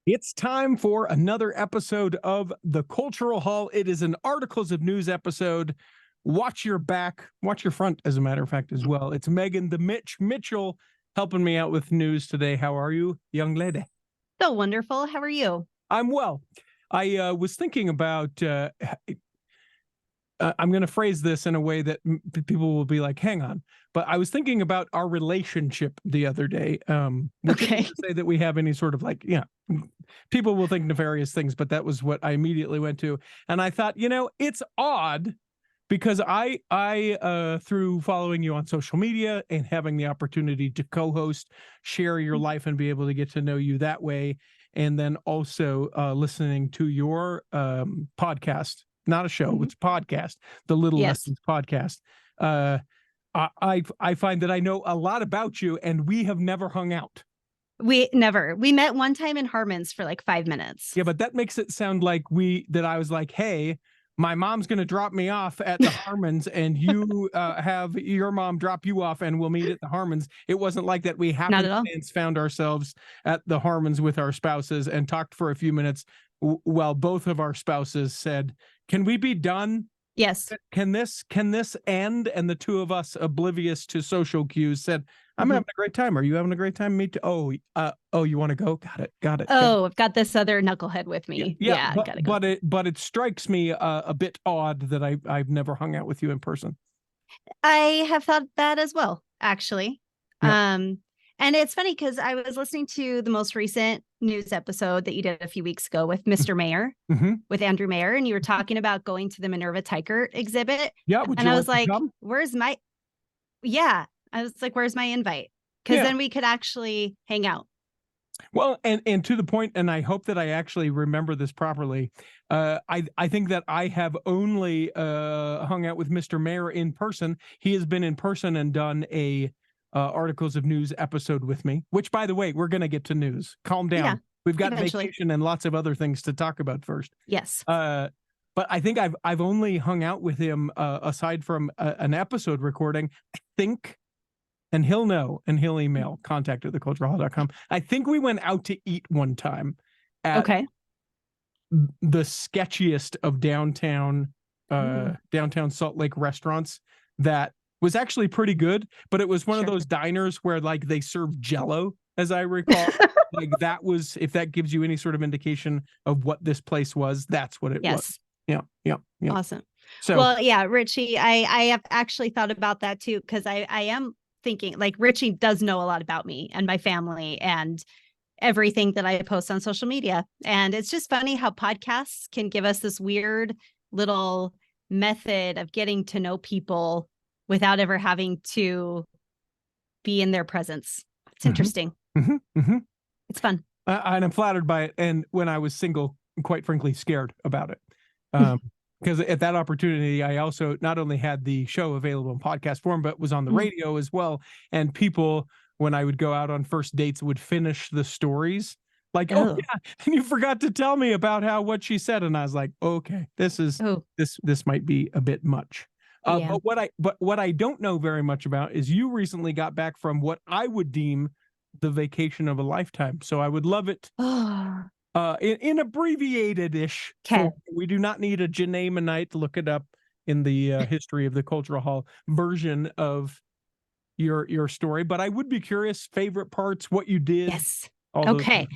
It's time for another episode of The Cultural Hall. It is an Articles of News episode. Watch your back, watch your front, as a matter of fact, as well. It's Meghan the Mitchell helping me out with news today. How are you, young lady? So wonderful. How are you? I'm well. I was thinking about, I'm going to phrase this in a way that people will be like, hang on. But I was thinking about our relationship the other day. Which Okay. isn't to say that we have any sort of like, people will think nefarious things, but that was what I immediately went to. And I thought, it's odd because I through following you on social media and having the opportunity to co-host, share your life and be able to get to know you that way. And then also listening to your podcast, not a show, it's a podcast, the Little Lessons podcast. I find that I know a lot about you and we have never hung out. We met one time in Harmon's for like 5 minutes. Yeah, but that makes it sound like I was like, hey, my mom's going to drop me off at the Harmon's and you have your mom drop you off and we'll meet at the Harmon's. It wasn't like that. We found ourselves at the Harmon's with our spouses and talked for a few minutes while both of our spouses said, can we be done? Yes. Can this end? And the two of us, oblivious to social cues, said, I'm having a great time. Are you having a great time? Me too. Oh, you want to go? Got it. Oh, I've got this other knucklehead with me. Yeah, but, gotta go. But it strikes me a bit odd that I've never hung out with you in person. I have thought that as well, actually. Yeah. And it's funny because I was listening to the most recent news episode that you did a few weeks ago with Mr. Mayor, with Andrew Mayer, and you were talking about going to the Minerva Teichert exhibit. Yeah. And I was like, where's my invite? Because then we could actually hang out. Well, and to the point, and I hope that I actually remember this properly. I think that I have only hung out with Mr. Mayer in person. He has been in person and done a Articles of News episode with me, which, by the way, we're going to get to news. Calm down. Yeah, we've got vacation and lots of other things to talk about first. Yes. But I think I've only hung out with him aside from an episode recording, I think. And he'll know, and he'll email contact@theculturalhall.com. I think we went out to eat one time at the sketchiest of downtown Salt Lake restaurants that was actually pretty good, but it was one of those diners where like they serve Jell-O, as I recall. Like that was, if that gives you any sort of indication of what this place was, that's what it was. Yeah. Awesome. So, well, yeah, Richie, I have actually thought about that too, because I am thinking like Richie does know a lot about me and my family and everything that I post on social media. And it's just funny how podcasts can give us this weird little method of getting to know people without ever having to be in their presence. It's interesting. It's fun. And I'm flattered by it. And when I was single, quite frankly, scared about it. Because at that opportunity, I also not only had the show available in podcast form, but was on the radio as well. And people, when I would go out on first dates, would finish the stories like, oh yeah, and you forgot to tell me about what she said. And I was like, okay, this might be a bit much. But what I don't know very much about is you recently got back from what I would deem the vacation of a lifetime. So I would love it. In abbreviated-ish form. We do not need a Janae to look it up in the history of the Cultural Hall version of your story, but I would be curious, favorite parts, what you did. Yes. Okay.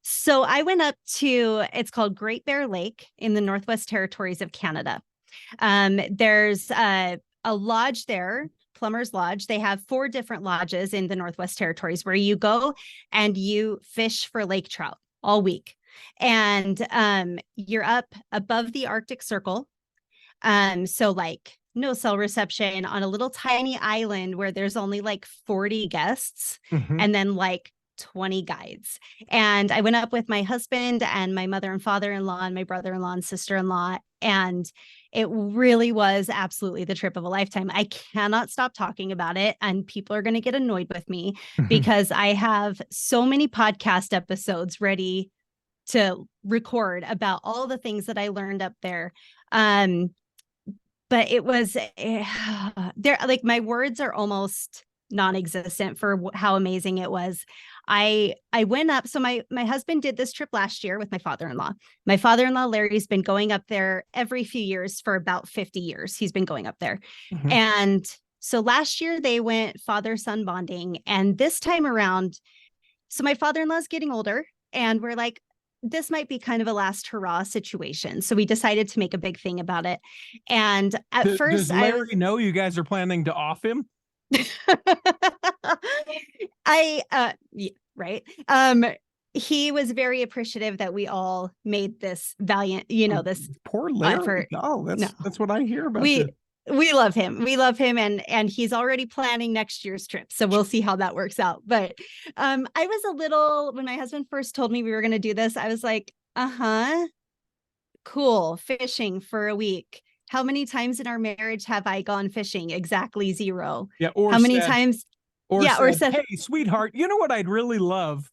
So I went up to, it's called Great Bear Lake in the Northwest Territories of Canada. There's a lodge there, Plummers Lodge. They have 4 different lodges in the Northwest Territories where you go and you fish for lake trout all week. And you're up above the Arctic Circle. So like no cell reception on a little tiny island where there's only like 40 guests and then like 20 guides. And I went up with my husband and my mother and father-in-law and my brother-in-law and sister-in-law. And it really was absolutely the trip of a lifetime. I cannot stop talking about it. And people are going to get annoyed with me because I have so many podcast episodes ready to record about all the things that I learned up there. But it was there, like my words are almost non-existent for how amazing it was. I went up. So my husband did this trip last year with my father-in-law. My father-in-law, Larry's been going up there every few years for about 50 years. He's been going up there. Mhm. And so last year they went father-son bonding. And this time around, so my father-in-law's getting older and we're like, this might be kind of a last hurrah situation. So we decided to make a big thing about it. And at Does first Larry know you guys are planning to off him? Yeah, right. He was very appreciative that we all made this valiant, this Poor Larry. effort. Oh, that's what I hear about we this. we love him. We love him, and he's already planning next year's trip. So we'll see how that works out. But I was a little, when my husband first told me we were going to do this, I was like, cool, fishing for a week. How many times in our marriage have I gone fishing? Exactly 0. Yeah. Or how many said, times? or Yeah, said, or said, hey, sweetheart, you know what I'd really love?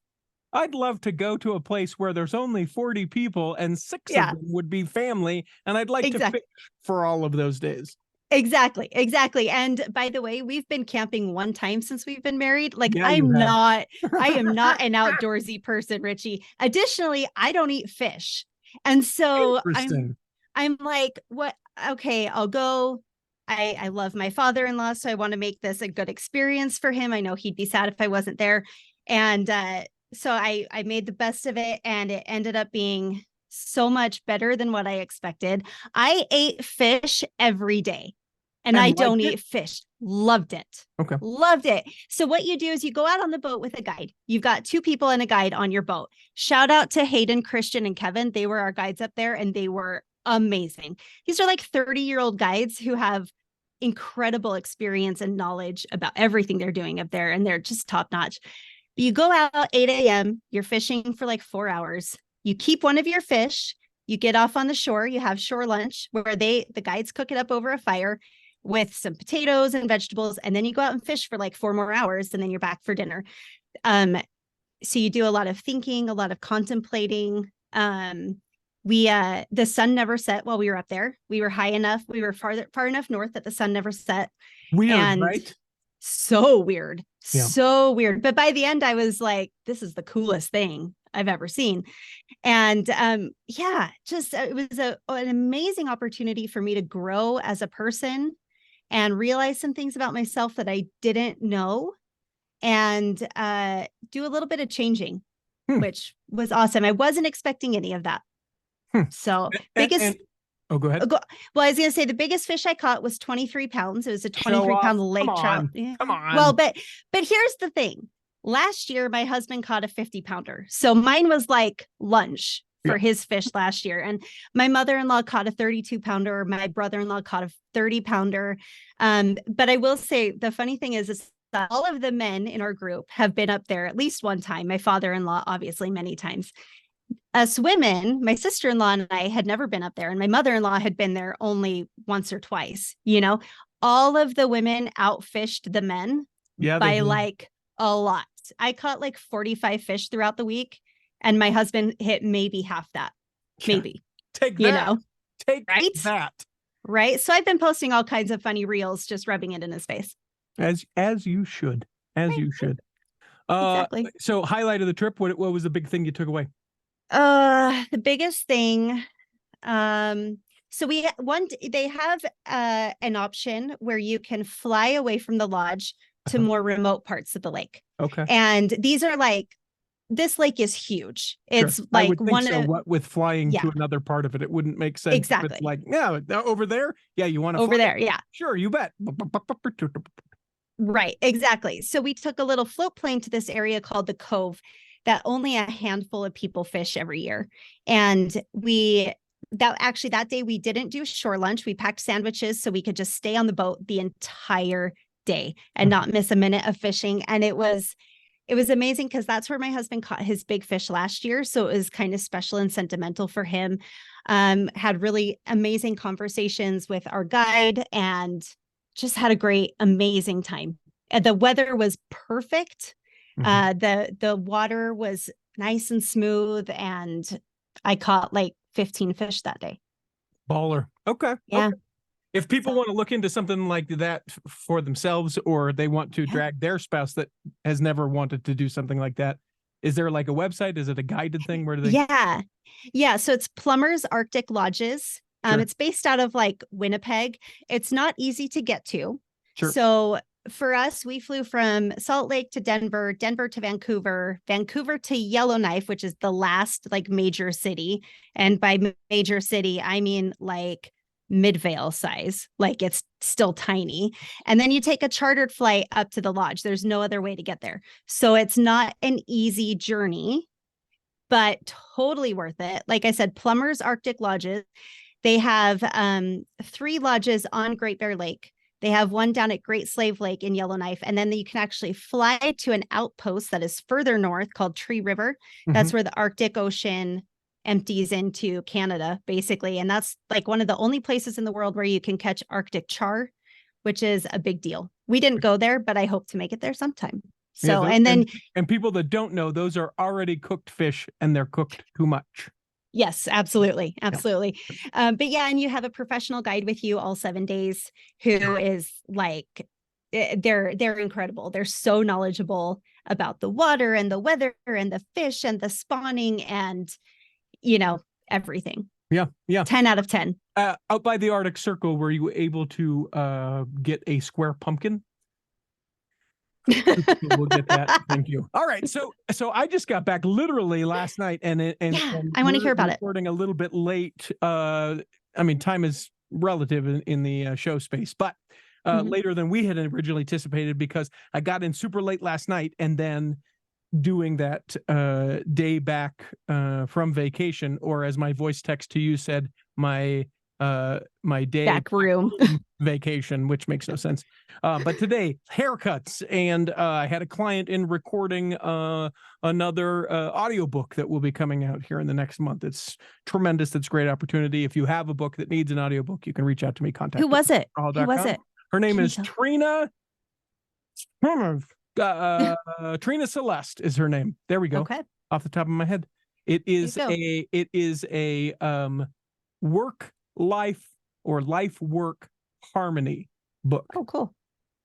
I'd love to go to a place where there's only 40 people and 6 yeah, of them would be family. And I'd like to fish for all of those days. Exactly. And by the way, we've been camping one time since we've been married. Like Yeah, I am not an outdoorsy person, Richie. Additionally, I don't eat fish. And so I'm like, what? Okay, I'll go. I love my father-in-law, so I want to make this a good experience for him. I know he'd be sad if I wasn't there. And so I made the best of it, and it ended up being so much better than what I expected. I ate fish every day. And I don't eat fish. Loved it. Okay. Loved it. So what you do is you go out on the boat with a guide. You've got 2 people and a guide on your boat. Shout out to Hayden, Christian, and Kevin. They were our guides up there and they were amazing. These are like 30-year-old guides who have incredible experience and knowledge about everything they're doing up there. And they're just top notch. You go out 8 a.m. You're fishing for like 4 hours. You keep one of your fish. You get off on the shore. You have shore lunch where the guides cook it up over a fire with some potatoes and vegetables. And then you go out and fish for like 4 more hours and then you're back for dinner. So you do a lot of thinking, a lot of contemplating. The sun never set while we were up there. We were high enough. We were far enough north that the sun never set. Weird, right? So weird. Yeah. So weird. But by the end, I was like, this is the coolest thing I've ever seen. And it was an amazing opportunity for me to grow as a person and realize some things about myself that I didn't know, and do a little bit of changing, which was awesome. I wasn't expecting any of that. So go ahead. Well, I was going to say the biggest fish I caught was 23 pounds. It was a 23-pound lake trout. Yeah. Come on. Well, but here's the thing. Last year, my husband caught a 50-pounder. So mine was like lunch for his fish last year. And my mother-in-law caught a 32-pounder. My brother-in-law caught a 30-pounder. But I will say the funny thing is that all of the men in our group have been up there at least one time. My father-in-law, obviously, many times. Us women, my sister-in-law and I had never been up there. And my mother-in-law had been there only once or twice. All of the women outfished the men by like a lot. I caught like 45 fish throughout the week. And my husband hit maybe half that. Maybe. Take that. Take that. Right. So I've been posting all kinds of funny reels, just rubbing it in his face. As you should. You should. Exactly. So highlight of the trip, what was the big thing you took away? The biggest thing. So they have an option where you can fly away from the lodge to more remote parts of the lake. Okay. And these are like, this lake is huge. It's like what with flying to another part of it, it wouldn't make sense. Exactly. It's like, over there. Yeah. You want to over there. Yeah. Sure. You bet. Right. Exactly. So we took a little float plane to this area called the Cove that only a handful of people fish every year. And that day we didn't do shore lunch. We packed sandwiches so we could just stay on the boat the entire day and not miss a minute of fishing. And it was amazing because that's where my husband caught his big fish last year. So it was kind of special and sentimental for him. Had really amazing conversations with our guide and just had a great, amazing time. The weather was perfect. The water was nice and smooth, and I caught like 15 fish that day. Baller. Okay. Yeah. Okay. If people want to look into something like that for themselves, or they want to drag their spouse that has never wanted to do something like that, is there like a website? Is it a guided thing? Where do they? Yeah. So it's Plummers Arctic Lodges. Sure. It's based out of like Winnipeg. It's not easy to get to. Sure. So for us, we flew from Salt Lake to Denver, Denver to Vancouver, Vancouver to Yellowknife, which is the last like major city. And by major city, I mean like Midvale size, like it's still tiny. And then you take a chartered flight up to the lodge. There's no other way to get there. So it's not an easy journey, but totally worth it. Like I said, Plummers Arctic Lodges. They have 3 lodges on Great Bear Lake. They have one down at Great Slave Lake in Yellowknife. And then you can actually fly to an outpost that is further north called Tree River. That's where the Arctic Ocean empties into Canada, basically. And that's like one of the only places in the world where you can catch Arctic char, which is a big deal. We didn't go there, but I hope to make it there sometime. So, and people that don't know, those are already cooked fish and they're cooked too much. Yes, absolutely. Absolutely. Yeah. But yeah, and you have a professional guide with you all 7 days who is like, they're incredible. They're so knowledgeable about the water and the weather and the fish and the spawning and, everything. Yeah. 10 out of 10. Out by the Arctic Circle, were you able to get a square pumpkin? We'll get that. Thank you. All right. So I just got back literally last night, and I want to hear about it. Recording a little bit late. I mean, time is relative in the show space, but later than we had originally anticipated, because I got in super late last night, and then doing that day back from vacation, or as my voice text to you said, my day back room vacation, which makes no sense. But today, haircuts, and I had a client in recording another audiobook that will be coming out here in the next month. It's tremendous. It's a great opportunity. If you have a book that needs an audiobook, you can reach out to me. Contact. Who was it? Her name is Trina. Trina Celeste is her name. There we go. Okay. Off the top of my head. It is a work life or life work harmony book. Oh, cool.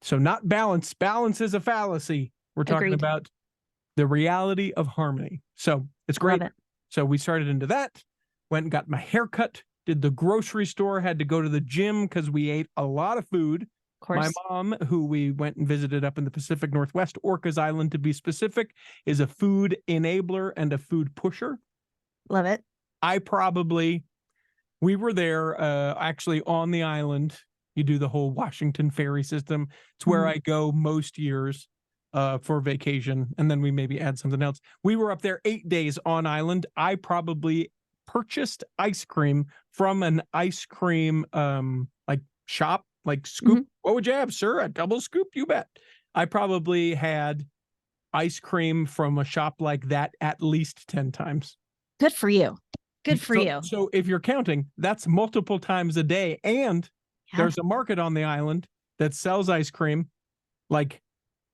So not balance. Balance is a fallacy. We're talking about the reality of harmony. So it's great. Love it. So we started into that, went and got my haircut, did the grocery store, had to go to the gym because we ate a lot of food. Of course. My mom, who we went and visited up in the Pacific Northwest, Orcas Island to be specific, is a food enabler and a food pusher. Love it. We were there actually on the island. You do the whole Washington ferry system. It's where I go most years for vacation. And then we maybe add something else. We were up there 8 days on island. I probably purchased ice cream from an ice cream like shop, like scoop. What would you have, sir? A double scoop? You bet. I probably had ice cream from a shop like that at least 10 times. Good for you. Good for you. So if you're counting, that's multiple times a day. And there's a market on the island that sells ice cream, like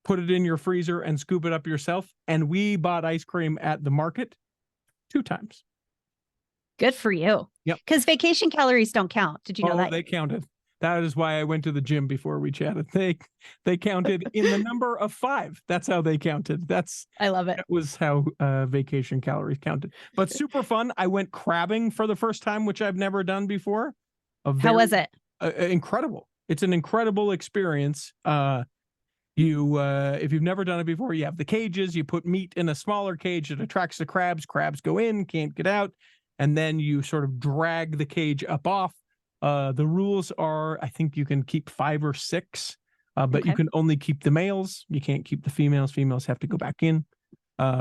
put it in your freezer and scoop it up yourself. And we bought ice cream at the market 2 times. Good for you. Yep. Because vacation calories don't count. Did you know that? They counted. That is why I went to the gym before we chatted. They counted in the number of 5. That's how they counted. I love it. That was how vacation calories counted. But super fun. I went crabbing for the first time, which I've never done before. How was it? Incredible. It's an incredible experience. If you've never done it before, you have the cages. You put meat in a smaller cage that attracts the crabs. Crabs go in, can't get out. And then you sort of drag the cage up off. The rules are, I think you can keep 5 or 6, but you can only keep the males. You can't keep the females. Females have to go back in.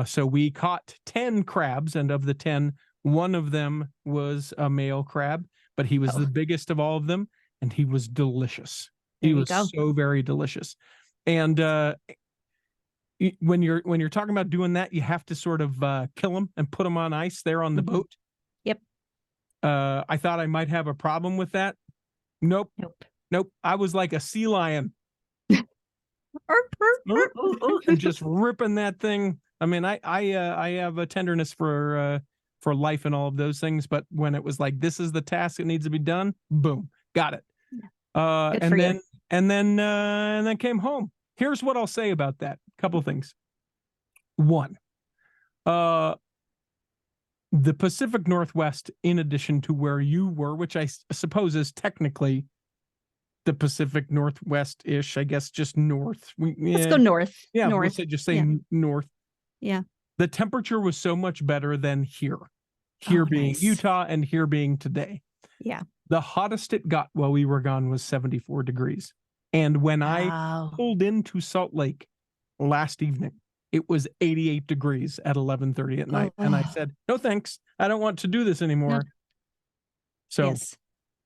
So we caught 10 crabs, and of the 10, one of them was a male crab, but he was the biggest of all of them, and he was delicious. He was so very delicious. And when you're talking about doing that, you have to sort of kill them and put them on ice there on the boat. Yep. I thought I might have a problem with that. Nope. I was like a sea lion. And just ripping that thing. I mean, I have a tenderness for life and all of those things, but when it was like, this is the task that needs to be done, boom, got it. Good and for then you. and then came home. Here's what I'll say about that. Couple things. One, the Pacific Northwest, in addition to where you were, which I suppose is technically the Pacific Northwest-ish, I guess, just north. Let's go north. Yeah, North. we'll say north. Yeah. The temperature was so much better than here. Oh, Being nice. Utah and here being today. Yeah. The hottest it got while we were gone was 74 degrees. And when I pulled into Salt Lake last evening, it was 88 degrees at 11:30 at night. And I said, no, thanks. I don't want to do this anymore. No. So yes.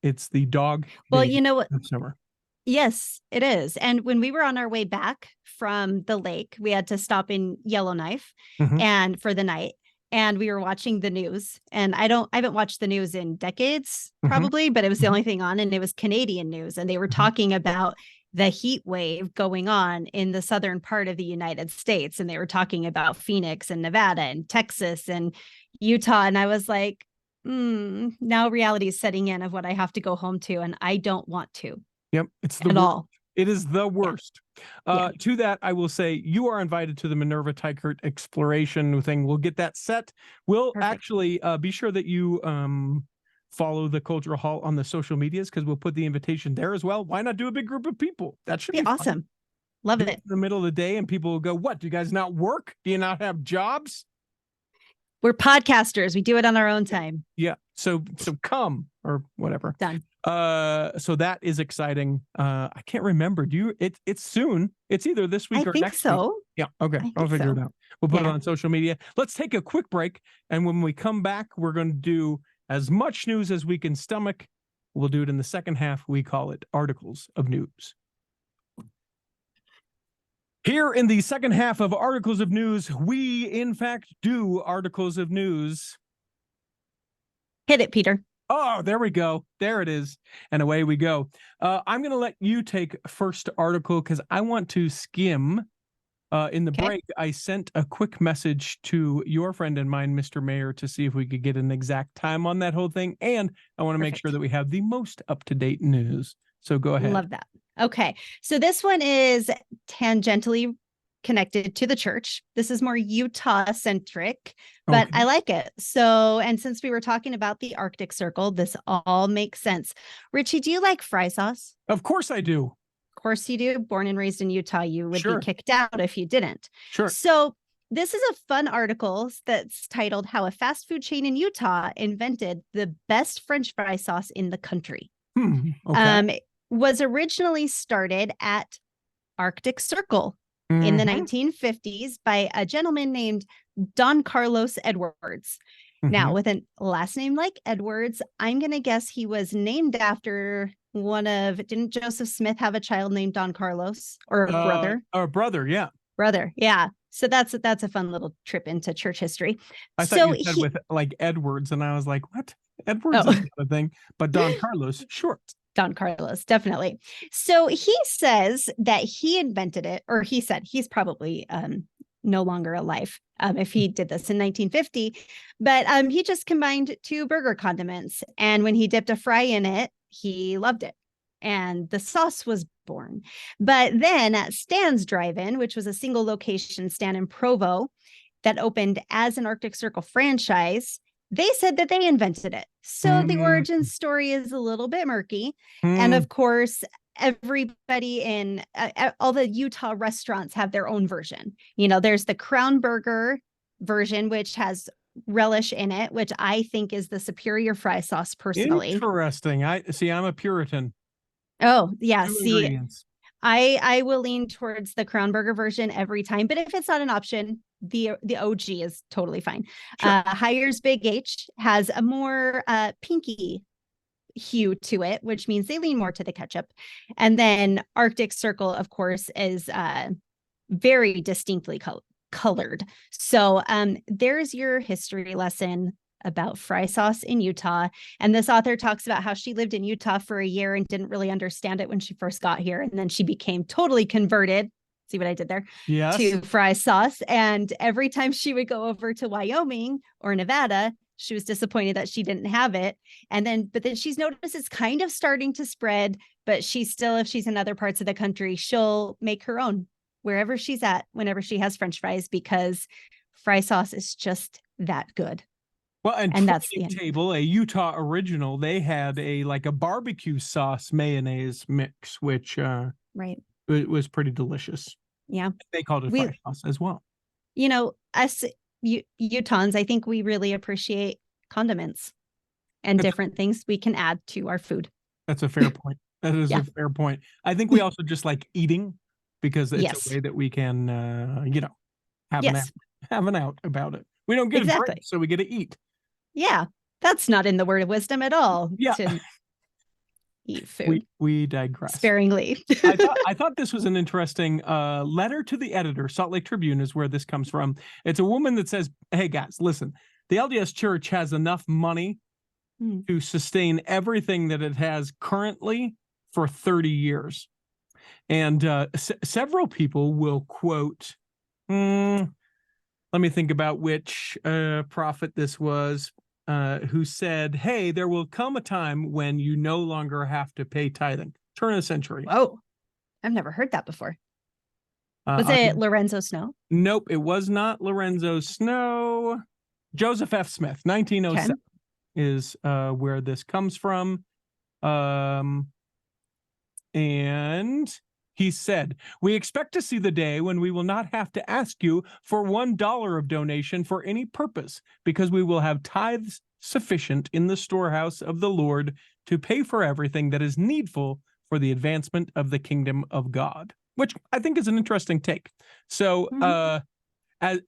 It's the dog. Well, you know what? Summer. Yes, it is. And when we were on our way back from the lake, we had to stop in Yellowknife and for the night. And we were watching the news. And I haven't watched the news in decades, probably, but it was the only thing on. And it was Canadian news. And they were talking about the heat wave going on in the southern part of the United States. And they were talking about Phoenix and Nevada and Texas and Utah. And I was like, now reality is setting in of what I have to go home to. And I don't want to. Yep. It's the worst. It is the worst. To that, I will say you are invited to the Minerva Teichert exploration thing. We'll get that set. We'll actually be sure that you follow the Cultural Hall on the social medias, because we'll put the invitation there as well. Why not do a big group of people? That should be awesome. Fun. Love it. In the middle of the day, and people will go, what? Do you guys not work? Do you not have jobs? We're podcasters. We do it on our own time. Yeah. So come, or whatever. Done. So that is exciting. I can't remember. It's soon. It's either this week or next week. Yeah. Okay. I'll figure it out. We'll put it on social media. Let's take a quick break. And when we come back, we're going to do as much news as we can stomach. We'll do it in the second half. We call it Articles of News. Here in the second half of Articles of News, we in fact do Articles of News. Hit it, Peter. Oh, there we go. There it is. And away we go. I'm going to let you take first article because I want to skim. In the break, I sent a quick message to your friend and mine, Mr. Mayor, to see if we could get an exact time on that whole thing. And I want to make sure that we have the most up-to-date news. So go ahead. Love that. Okay. So this one is tangentially connected to the church. This is more Utah centric, but I like it. So, and since we were talking about the Arctic Circle, this all makes sense. Richie, do you like fry sauce? Of course I do. Of course you do. Born and raised in Utah, you would be kicked out if you didn't. Sure. So this is a fun article that's titled How a Fast Food Chain in Utah Invented the Best French Fry Sauce in the Country. Was originally started at Arctic Circle in the 1950s by a gentleman named Don Carlos Edwards. Now, with a last name like Edwards, I'm going to guess he was named after didn't Joseph Smith have a child named Don Carlos, or a brother? Or a brother, yeah. Brother, yeah. So that's a fun little trip into church history. I thought you said with like Edwards, and I was like, what? Edwards is a thing, but Don Carlos, short. Don Carlos, definitely. So he says that he invented it, or he said he's probably no longer alive if he did this in 1950, but he just combined two burger condiments. And when he dipped a fry in it, he loved it. And the sauce was born. But then at Stan's Drive-In, which was a single location stand in Provo that opened as an Arctic Circle franchise, they said that they invented it. So the origin story is a little bit murky. And of course, everybody in all the Utah restaurants have their own version. You know, there's the Crown Burger version, which has relish in it, which I think is the superior fry sauce personally. Interesting. I'm a Puritan. Oh, yeah. See, I will lean towards the Crown Burger version every time, but if it's not an option, the OG is totally fine. Sure. Hires Big H has a more pinky hue to it, which means they lean more to the ketchup. And then Arctic Circle, of course, is very distinctly colored. So there's your history lesson about fry sauce in Utah. And this author talks about how she lived in Utah for a year and didn't really understand it when she first got here. And then she became totally converted. See what I did there? Yes. To fry sauce. And every time she would go over to Wyoming or Nevada, she was disappointed that she didn't have it. But then she's noticed it's kind of starting to spread but she still, if she's in other parts of the country, she'll make her own wherever she's at, whenever she has French fries, because fry sauce is just that good. Well, and that's the Trading Table, a Utah original, they had a barbecue sauce mayonnaise mix, which right, it was pretty delicious. Yeah, they called it fry sauce as well. Us Utahns, I think we really appreciate condiments and different things we can add to our food. That's a fair point. That is a fair point. I think we also just like eating, because it's a way that we can, have an out about it. We don't get a drink, so we get to eat. Yeah, that's not in the word of wisdom at all. Yeah. To eat food. We digress. Sparingly. I thought this was an interesting letter to the editor. Salt Lake Tribune is where this comes from. It's a woman that says, hey guys, listen, the LDS Church has enough money to sustain everything that it has currently for 30 years. And several people will quote, let me think about which prophet this was, who said, hey, there will come a time when you no longer have to pay tithing. Turn of the century. Whoa, I've never heard that before. Was it Lorenzo Snow? Nope, it was not Lorenzo Snow. Joseph F. Smith, 1907 is where this comes from. And he said, we expect to see the day when we will not have to ask you for $1 of donation for any purpose, because we will have tithes sufficient in the storehouse of the Lord to pay for everything that is needful for the advancement of the kingdom of God, which I think is an interesting take. So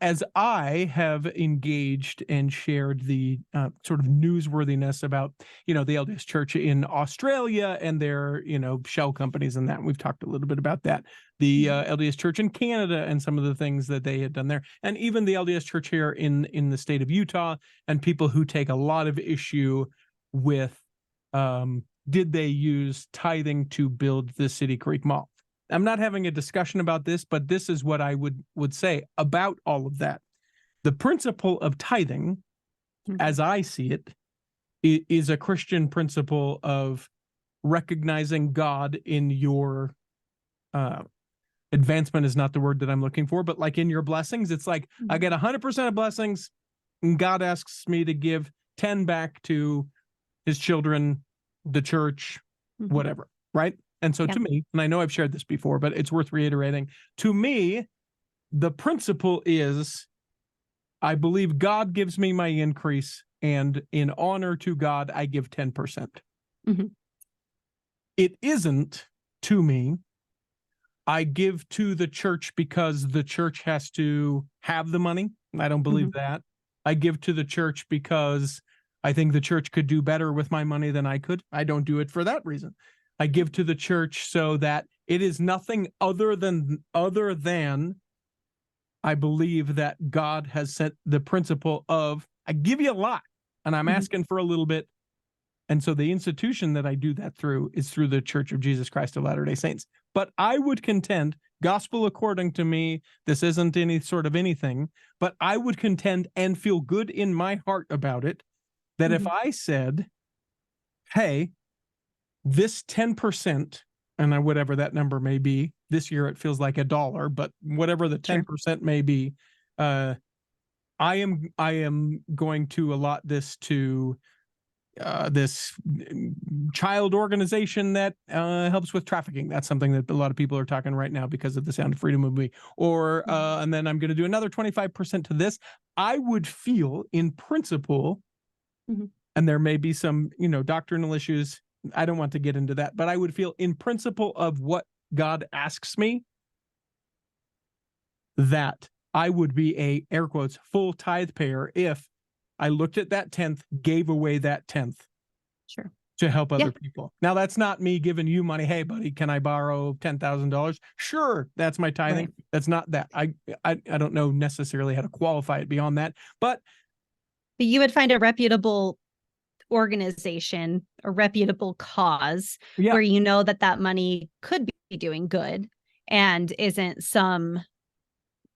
as I have engaged and shared the sort of newsworthiness about, the LDS Church in Australia and their, shell companies and that, we've talked a little bit about that, the LDS Church in Canada and some of the things that they had done there, and even the LDS Church here in the state of Utah, and people who take a lot of issue with, did they use tithing to build the City Creek Mall? I'm not having a discussion about this, but this is what I would say about all of that. The principle of tithing, as I see it, is a Christian principle of recognizing God in your advancement is not the word that I'm looking for, but like in your blessings. It's like I get 100% of blessings, and God asks me to give 10 back to his children, the church, whatever, right? And so to me, and I know I've shared this before, but it's worth reiterating, to me, the principle is, I believe God gives me my increase, and in honor to God, I give 10%. It isn't, to me, I give to the church because the church has to have the money. I don't believe that. I give to the church because I think the church could do better with my money than I could. I don't do it for that reason. I give to the church so that it is nothing other than I believe that God has set the principle of, I give you a lot and I'm asking for a little bit. And so the institution that I do that through is through the Church of Jesus Christ of Latter-day Saints. But I would contend, gospel according to me, this isn't any sort of anything, but I would contend and feel good in my heart about it, that if I said, hey, this 10%, and whatever that number may be, this year it feels like $1, but whatever the 10% may be, I am going to allot this to this child organization that helps with trafficking. That's something that a lot of people are talking right now because of the Sound of Freedom movie. Or and then I'm going to do another 25% to this. I would feel in principle, and there may be some doctrinal issues, I don't want to get into that, but I would feel in principle of what God asks me, that I would be a, air quotes, full tithe payer if I looked at that 10th, gave away that 10th to help other people. Now, that's not me giving you money. Hey, buddy, can I borrow $10,000? Sure, that's my tithing. That's not that. I don't know necessarily how to qualify it beyond that, but you would find a reputable organization, a reputable cause where that money could be doing good and isn't some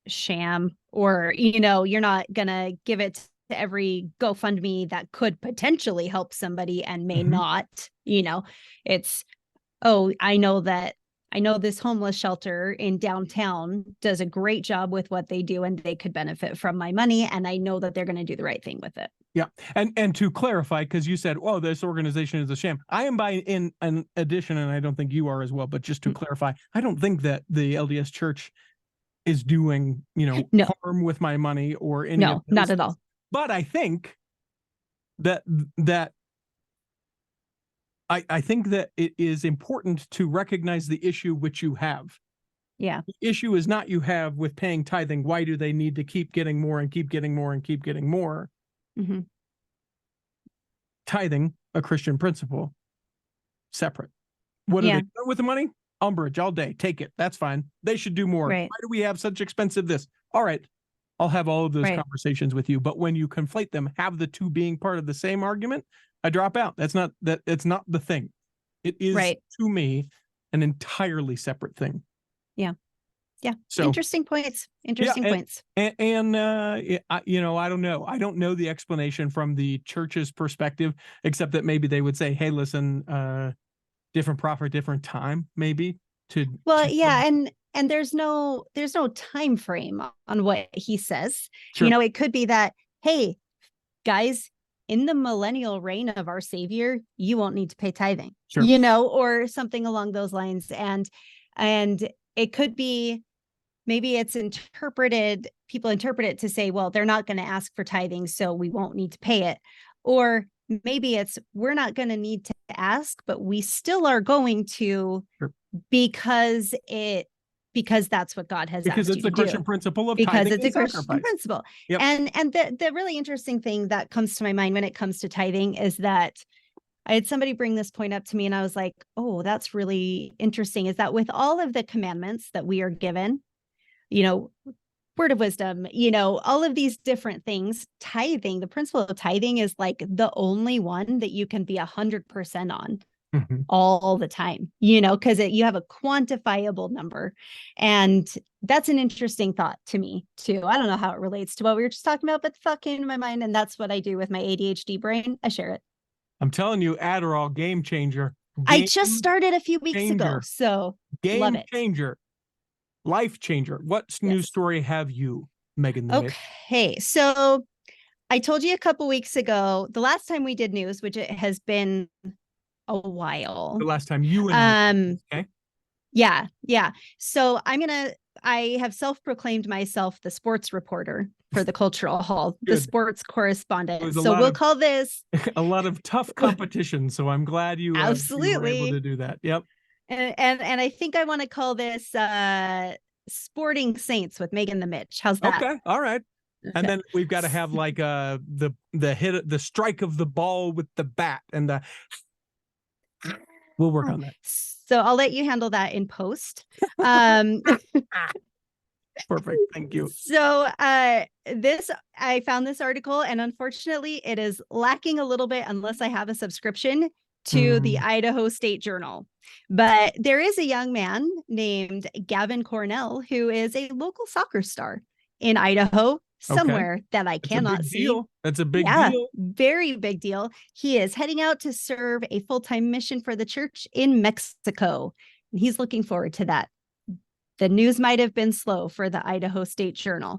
sham, or you're not gonna give it to every GoFundMe that could potentially help somebody and may not. It's oh, I know this homeless shelter in downtown does a great job with what they do, and they could benefit from my money. And I know that they're going to do the right thing with it. Yeah. And to clarify, because you said, oh, this organization is a sham. I am in addition, and I don't think you are as well, but just to clarify, I don't think that the LDS Church is doing, harm with my money or any of those not at things. all. But I think that I think that it is important to recognize the issue which you have. Yeah. The issue is not you have with paying tithing. Why do they need to keep getting more and keep getting more and keep getting more? Mm-hmm. Tithing, a Christian principle, separate. What do they do with the money? Umbrage all day. Take it. That's fine. They should do more. Right. Why do we have such expensive this? All right. I'll have all of those conversations with you. But when you conflate them, have the two being part of the same argument, I drop out. It's not the thing. It is to me an entirely separate thing. Yeah. Yeah. So interesting points. Points. And I don't know. I don't know the explanation from the church's perspective, except that maybe they would say, hey, listen, different prophet, different time, maybe and there's no time frame on what he says. Sure. It could be that, hey, guys, in the millennial reign of our Savior, you won't need to pay tithing, or something along those lines. And it could be, maybe it's people interpret it to say, well, they're not going to ask for tithing, so we won't need to pay it. Or maybe it's, we're not going to need to ask, but we still are going to, because that's what God has asked you to do. Because it's the Christian principle of tithing. Because it's a Christian principle. Yep. And the really interesting thing that comes to my mind when it comes to tithing is that I had somebody bring this point up to me, and I was like, oh, that's really interesting, is that with all of the commandments that we are given, word of wisdom, all of these different things, tithing, the principle of tithing is like the only one that you can be 100% on all the time, because you have a quantifiable number. And that's an interesting thought to me too. I don't know how it relates to what we were just talking about, but the thought came to my mind, and that's what I do with my ADHD brain. I share it. I'm telling you, Adderall, game changer. I just started a few weeks ago, so love it. Game changer. Life changer. What news story have you, Meghan? Okay, so I told you a couple weeks ago, the last time we did news, which it has been a while. The last time you and I. Okay. Yeah. So I have self-proclaimed myself the sports reporter for the Cultural Hall, the sports correspondent. So we'll call this a lot of tough competition. So I'm glad you were able to do that. Yep. And I think I want to call this Sporting Saints with Meghan the Mitch. How's that? Okay. All right. And then we've got to have like the hit, the strike of the ball with the bat, and we'll work on that. So I'll let you handle that in post. Perfect. Thank you. So I found this article, and unfortunately it is lacking a little bit unless I have a subscription to the Idaho State Journal. But there is a young man named Gavyn Cornell who is a local soccer star in Idaho, somewhere that I cannot see. That's a big deal. Very big deal. He is heading out to serve a full-time mission for the church in Mexico. And he's looking forward to that. The news might have been slow for the Idaho State Journal,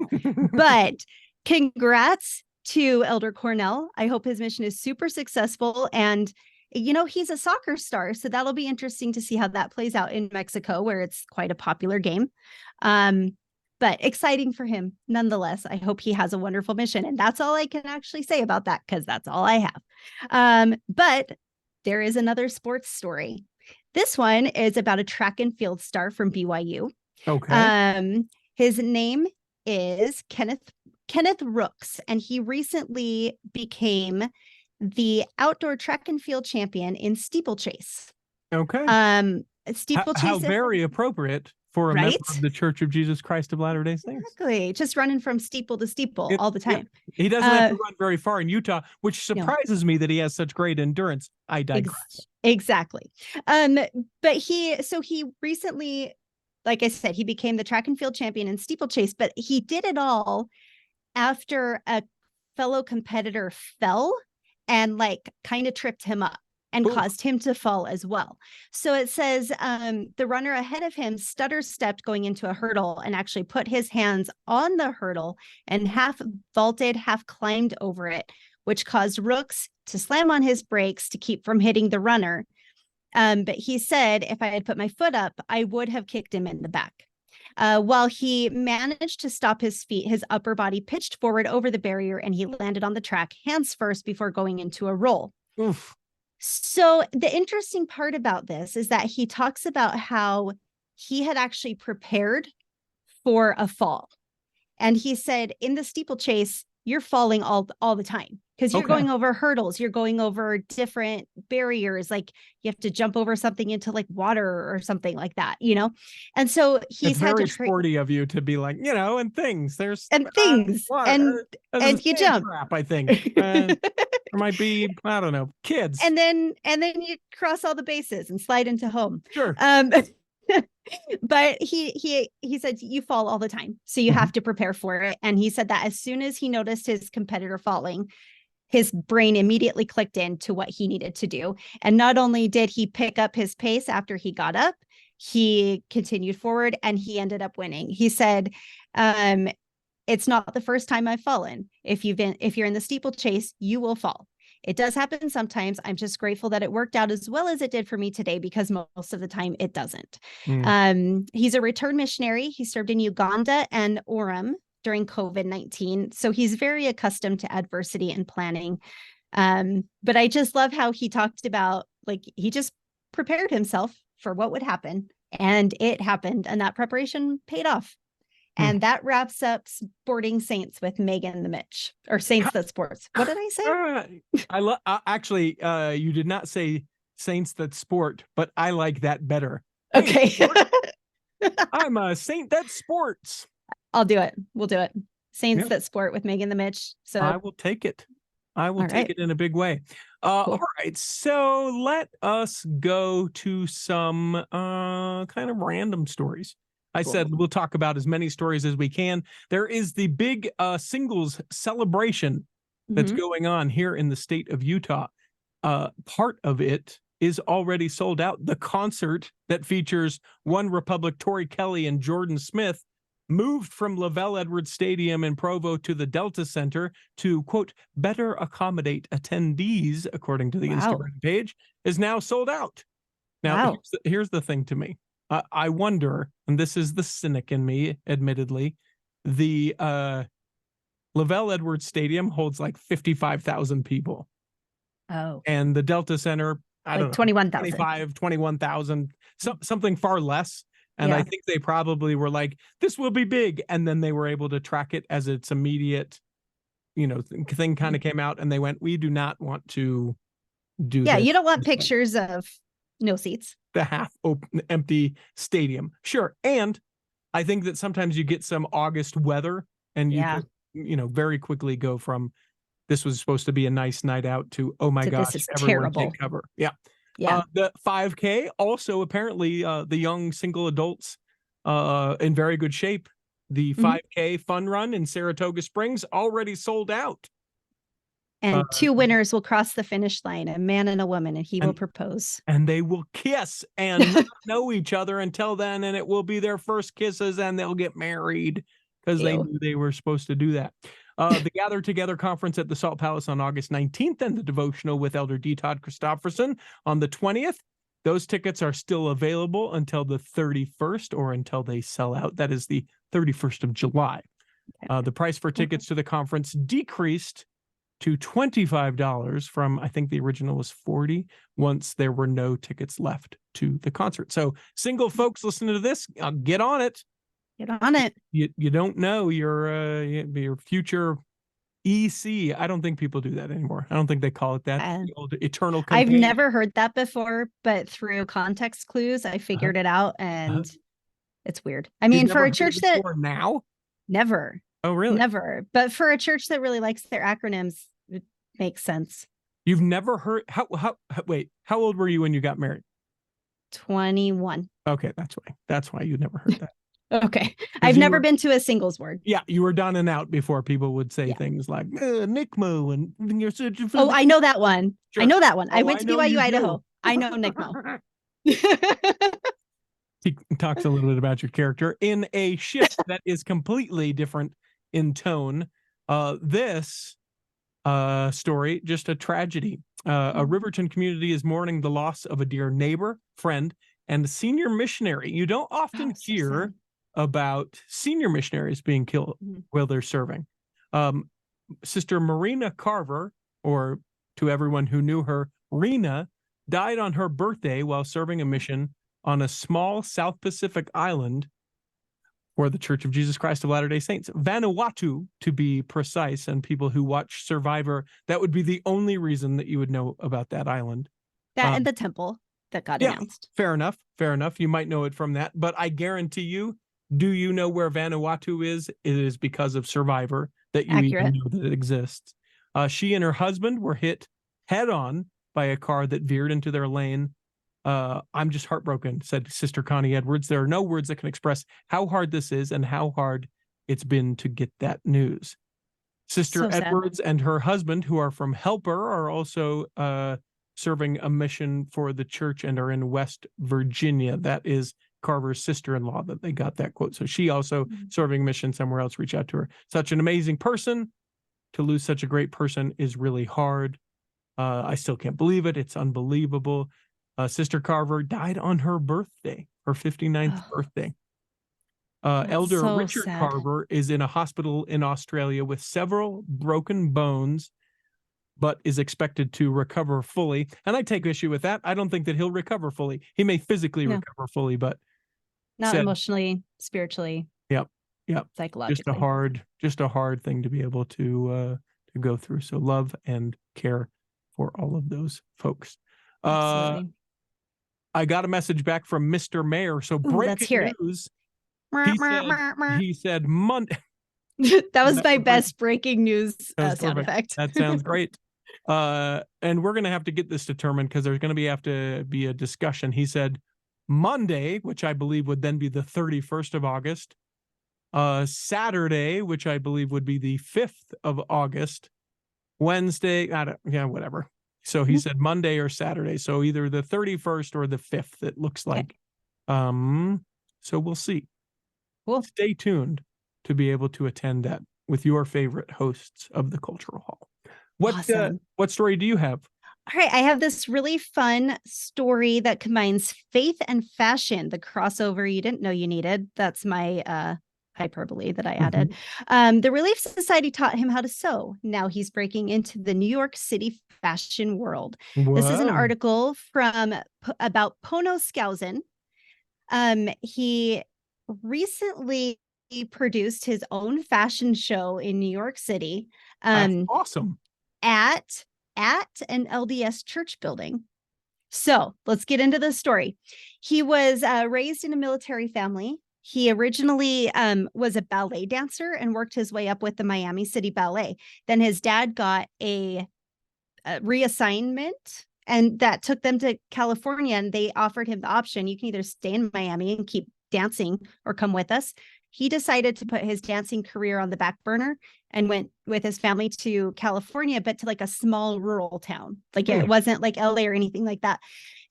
but congrats to Elder Cornell. I hope his mission is super successful. And he's a soccer star, so that'll be interesting to see how that plays out in Mexico, where it's quite a popular game. But exciting for him nonetheless. I hope he has a wonderful mission. And that's all I can actually say about that, because that's all I have. But there is another sports story. This one is about a track and field star from BYU. Okay. His name is Kenneth Rooks, and he recently became the outdoor track and field champion in steeplechase. Okay. Steeplechase. How very appropriate for a member of the Church of Jesus Christ of Latter-day Saints. Exactly. Just running from steeple to steeple all the time. He doesn't have to run very far in Utah, which surprises me that he has such great endurance. I digress. Exactly. But he recently, like I said, he became the track and field champion in steeplechase, but he did it all after a fellow competitor fell and kind of tripped him up. and Ooh. caused him to fall as well. So it says the runner ahead of him stutter stepped going into a hurdle and actually put his hands on the hurdle and half vaulted, half climbed over it, which caused Rooks to slam on his brakes to keep from hitting the runner. But he said, if I had put my foot up, I would have kicked him in the back. While he managed to stop his feet, his upper body pitched forward over the barrier and he landed on the track hands first before going into a roll. Oof. So the interesting part about this is that he talks about how he had actually prepared for a fall. And he said in the steeplechase, you're falling all the time because you're going over hurdles, you're going over different barriers, like you have to jump over something into like water or something like that, you know? And so he's had very to sporty of you to be like, you know, and things there's water, and you jump. Crap, I think there might be, I don't know, kids. And then you cross all the bases and slide into home. Sure. But he said you fall all the time, so you have to prepare for it. And he said that as soon as he noticed his competitor falling, his brain immediately clicked into what he needed to do. And not only did he pick up his pace after he got up, he continued forward and he ended up winning. He said, it's not the first time I've fallen. If you're in the steeplechase, you will fall. It does happen sometimes. I'm just grateful that it worked out as well as it did for me today, because most of the time it doesn't. He's a returned missionary. He served in Uganda and Orem during COVID-19. So he's very accustomed to adversity and planning. But I just love how he talked about, like, he just prepared himself for what would happen, and it happened, and that preparation paid off. And that wraps up Sporting Saints with Meghan the Mitch, or Saints That Sports. What did I say? I love. Actually, you did not say Saints That Sport, but I like that better. Okay. Hey, I'm a Saint That Sports. I'll do it. We'll do it. Saints That Sport with Meghan the Mitch. So I will take it. I will take it in a big way. Cool. All right. So let us go to some kind of random stories. I said we'll talk about as many stories as we can. There is the big singles celebration that's going on here in the state of Utah. Part of it is already sold out. The concert that features One Republic, Tori Kelly, and Jordan Smith moved from Lavelle Edwards Stadium in Provo to the Delta Center to, quote, better accommodate attendees, according to the Instagram page, is now sold out. Now, here's the thing to me. I wonder, and this is the cynic in me, admittedly, the Lavelle Edwards Stadium holds like 55,000 people. Oh. And the Delta Center, I don't know, 21,000. 21,000, something far less. And I think they probably were like, this will be big. And then they were able to track it as its immediate, you know, thing kind of came out, and they went, we do not want to do this. You don't want pictures of no seats. The half open, empty stadium. Sure. And I think that sometimes you get some August weather, and you can, you know, very quickly go from this was supposed to be a nice night out to, oh my gosh, this is everyone terrible. take cover. The 5K, also apparently the young single adults in very good shape. The 5K fun run in Saratoga Springs already sold out. And two winners will cross the finish line, a man and a woman, and he will propose. And they will kiss and not know each other until then, and it will be their first kisses, and they'll get married because they knew they were supposed to do that. The Gather Together Conference at the Salt Palace on August 19th, and the devotional with Elder D. Todd Christofferson on the 20th. Those tickets are still available until the 31st, or until they sell out. That is the 31st of July. The price for tickets to the conference decreased to $25 from, I think the original was $40, once there were no tickets left to the concert. So single folks listening to this, get on it. Get on it. You don't know your future EC. I don't think people do that anymore. I don't think they call it that. The old eternal companion. I've never heard that before, but through context clues, I figured it out, and it's weird. I mean, for a church that now, never. Oh, really? Never. But for a church that really likes their acronyms, it makes sense. You've never heard wait, how old were you when you got married? 21. Okay, that's why you never heard that. Okay. I've never been to a singles ward. Yeah, you were done and out before people would say things like Nickmo and you're such a. Oh, I know that one. Sure. I know that one. I Oh, went to BYU, Idaho. I know Nickmo. He talks a little bit about your character in a shift that is completely different in tone. This story, just a tragedy. A Riverton community is mourning the loss of a dear neighbor, friend, and senior missionary. You don't often hear about senior missionaries being killed while they're serving. Sister Marina Carver, or to everyone who knew her, Rena, died on her birthday while serving a mission on a small South Pacific island for the Church of Jesus Christ of Latter-day Saints, Vanuatu, to be precise. And people who watch Survivor, that would be the only reason that you would know about that island. That and the temple that got announced. Fair enough. Fair enough. You might know it from that. But I guarantee you, do you know where Vanuatu is? It is because of Survivor that you even know that it exists. She and her husband were hit head on by a car that veered into their lane. I'm just heartbroken, said Sister Connie Edwards. There are no words that can express how hard this is and how hard it's been to get that news. Sister Edwards and her husband, who are from Helper, are also serving a mission for the church and are in West Virginia. That is Carver's sister-in-law that they got that quote. So she also serving mission somewhere else. Reach out to her. Such an amazing person. To lose such a great person is really hard. I still can't believe it. It's unbelievable. Sister Carver died on her birthday, her 59th birthday. Elder Richard Carver is in a hospital in Australia with several broken bones, but is expected to recover fully. And I take issue with that. I don't think that he'll recover fully. He may physically recover fully, but not emotionally, spiritually. Yep. Psychologically. Just a hard thing to be able to go through. So love and care for all of those folks. Absolutely. I got a message back from Mr. Mayor. So breaking news. He said Monday. That was my best breaking news sound effect. That sounds great. And we're going to have to get this determined because there's going to have to be a discussion. He said Monday, which I believe would then be the 31st of August. Saturday, which I believe would be the 5th of August. Wednesday, whatever. So he said Monday or Saturday. So either the 31st or the 5th, it looks like. So we'll see. Cool. Stay tuned to be able to attend that with your favorite hosts of the Cultural Hall. What story do you have? All right, I have this really fun story that combines faith and fashion, the crossover you didn't know you needed. That's my hyperbole that I added. The Relief Society taught him how to sew. Now he's breaking into the New York City fashion world. Whoa. This is an article from about Pono Skousen. He recently produced his own fashion show in New York City. That's awesome. At an LDS church building. So let's get into the story. He was raised in a military family. He originally was a ballet dancer and worked his way up with the Miami City Ballet. Then his dad got a reassignment, and that took them to California, and they offered him the option. You can either stay in Miami and keep dancing or come with us. He decided to put his dancing career on the back burner and went with his family to California, but to like a small rural town. Like it wasn't like LA or anything like that.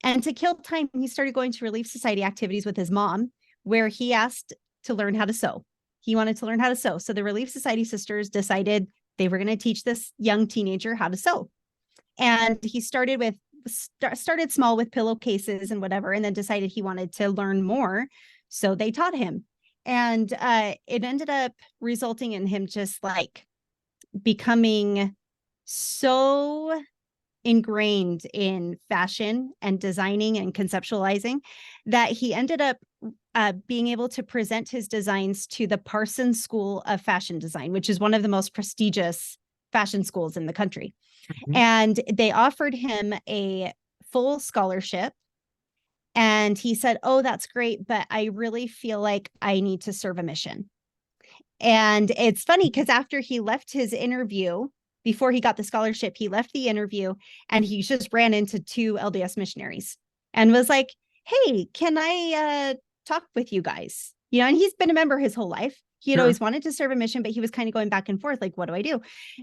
And to kill time, he started going to Relief Society activities with his mom, where he asked to learn how to sew. He wanted to learn how to sew. So the Relief Society sisters decided they were going to teach this young teenager how to sew. And he started small with pillowcases and whatever, and then decided he wanted to learn more. So they taught him. And it ended up resulting in him just like becoming so ingrained in fashion and designing and conceptualizing that he ended up being able to present his designs to the Parsons School of Fashion Design, which is one of the most prestigious fashion schools in the country. And they offered him a full scholarship. And he said, "Oh, that's great, but I really feel like I need to serve a mission." And it's funny because after he left his interview, before he got the scholarship, he left the interview and he just ran into 2 LDS missionaries and was like, "Hey, can I talk with you guys?" and he's been a member his whole life. He had Sure. always wanted to serve a mission, but he was kind of going back and forth, like, what do I do?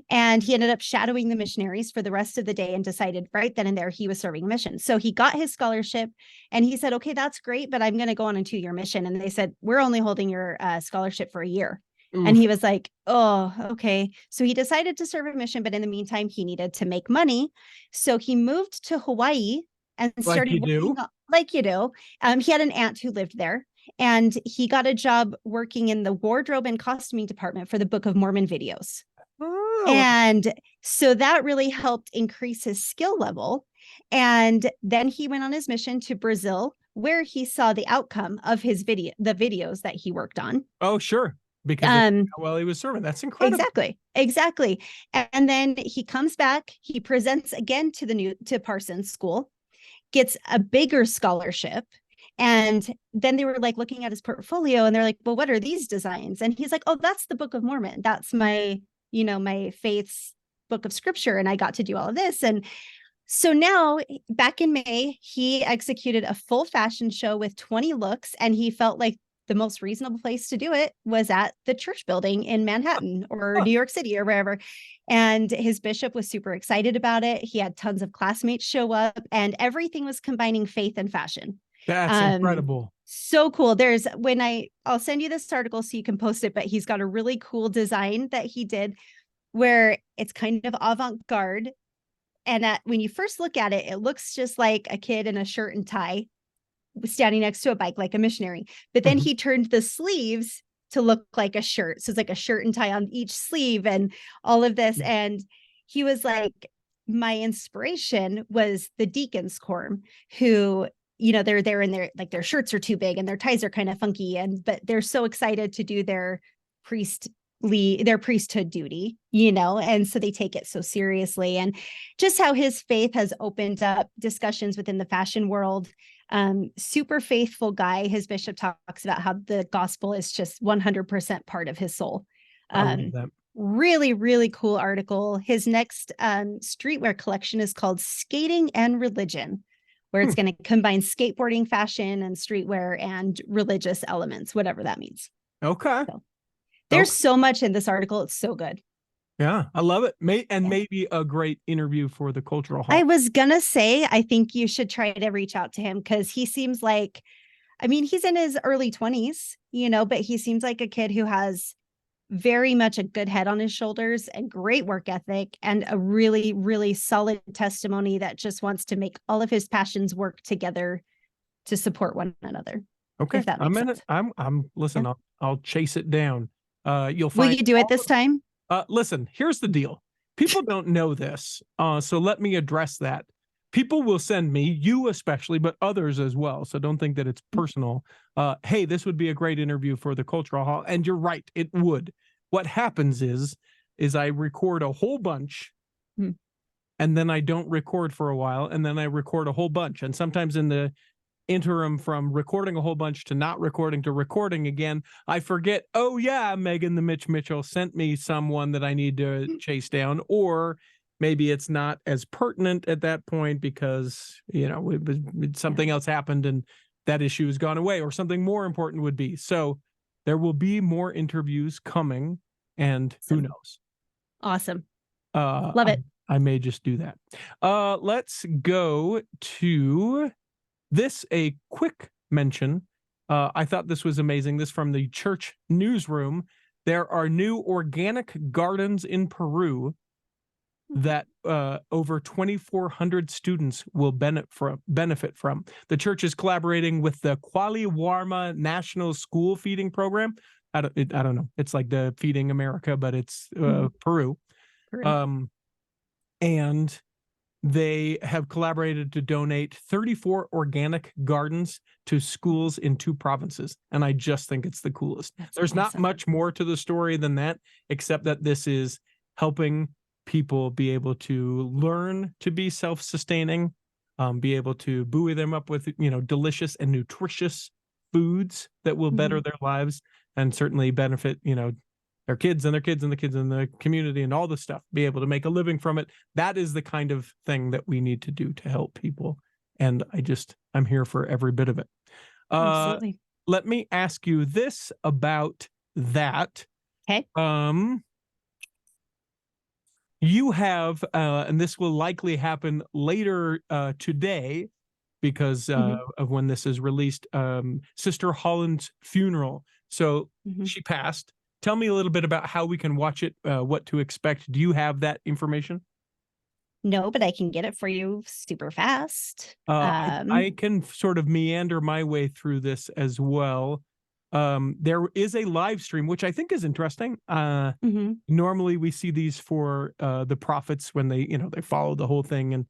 And he ended up shadowing the missionaries for the rest of the day and decided right then and there he was serving a mission. So he got his scholarship and he said, okay, that's great, but I'm going to go on a 2-year mission. And they said, we're only holding your scholarship for a year. Oof. And he was like, oh, okay. So he decided to serve a mission, but in the meantime, he needed to make money. So he moved to Hawaii and started working like you do. He had an aunt who lived there. And he got a job working in the wardrobe and costuming department for the Book of Mormon videos. Oh. And so that really helped increase his skill level. And then he went on his mission to Brazil, where he saw the outcome of the videos that he worked on. Oh, sure. Because he was serving. That's incredible. Exactly. And then he comes back, he presents again to Parsons School, gets a bigger scholarship. And then they were like looking at his portfolio and they're like, well, what are these designs? And he's like, oh, that's the Book of Mormon. That's my faith's book of scripture. And I got to do all of this. And so now back in May, he executed a full fashion show with 20 looks. And he felt like the most reasonable place to do it was at the church building in Manhattan or New York City or wherever. And his bishop was super excited about it. He had tons of classmates show up and everything was combining faith and fashion. That's incredible. So cool. I'll send you this article so you can post it, but he's got a really cool design that he did where it's kind of avant-garde. And when you first look at it, it looks just like a kid in a shirt and tie standing next to a bike, like a missionary. But then he turned the sleeves to look like a shirt. So it's like a shirt and tie on each sleeve and all of this. And he was like, my inspiration was the Deacons Corps, who they're there and their shirts are too big and their ties are kind of funky. But they're so excited to do their priesthood duty, and so they take it so seriously. And just how his faith has opened up discussions within the fashion world. Super faithful guy. His bishop talks about how the gospel is just 100% part of his soul. Really, really cool article. His next streetwear collection is called Skating and Religion, where it's going to combine skateboarding, fashion, and streetwear and religious elements, whatever that means. Okay. So, there's so much in this article. It's so good. Yeah, I love it. Maybe a great interview for the Cultural Hall. I was going to say, I think you should try to reach out to him because he seems like, he's in his early 20s, but he seems like a kid who has very much a good head on his shoulders and great work ethic and a really, really solid testimony that just wants to make all of his passions work together to support one another. Okay. Listen, yeah. I'll chase it down. You'll find. Will you do it this time? Listen, here's the deal. People don't know this. So let me address that. People will send me, you especially, but others as well. So don't think that it's personal. Hey, this would be a great interview for the Cultural Hall. And you're right, it would. What happens is I record a whole bunch and then I don't record for a while. And then I record a whole bunch. And sometimes in the interim from recording a whole bunch to not recording to recording again, I forget, oh yeah, Meghan the Mitch Mitchell sent me someone that I need to chase down, or maybe it's not as pertinent at that point because, something else happened and that issue has gone away, or something more important would be. So there will be more interviews coming, and who knows? Awesome. Love it. I may just do that. Let's go to this, a quick mention. I thought this was amazing. This from the church newsroom. There are new organic gardens in Peru that over 2,400 students will benefit from. The church is collaborating with the Quali Warma National School Feeding Program. I don't know. It's like the Feeding America, but it's Peru. And they have collaborated to donate 34 organic gardens to schools in 2 provinces. And I just think it's the coolest. There's awesome. Not much more to the story than that, except that this is helping people be able to learn to be self-sustaining, be able to buoy them up with, delicious and nutritious foods that will better their lives and certainly benefit, their kids and their kids and the kids in the community and all the stuff, be able to make a living from it. That is the kind of thing that we need to do to help people. And I'm here for every bit of it. Absolutely. let me ask you this about that. Okay. You have, and this will likely happen later today because of when this is released, Sister Holland's funeral. So she passed. Tell me a little bit about how we can watch it, what to expect. Do you have that information? No, but I can get it for you super fast. I can sort of meander my way through this as well. There is a live stream, which I think is interesting. Normally we see these for the prophets when they follow the whole thing. And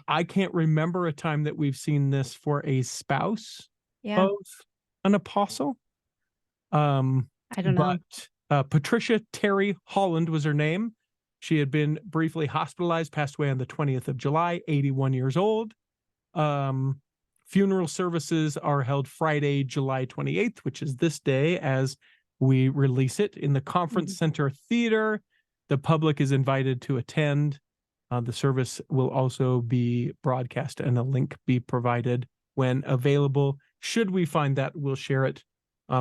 I can't remember a time that we've seen this for a spouse of an apostle. I don't know. But Patricia Terry Holland was her name. She had been briefly hospitalized, passed away on the 20th of July, 81 years old. Funeral services are held Friday, July 28th, which is this day as we release it, in the Conference Center Theater. The public is invited to attend. The service will also be broadcast and a link be provided when available. Should we find that, we'll share it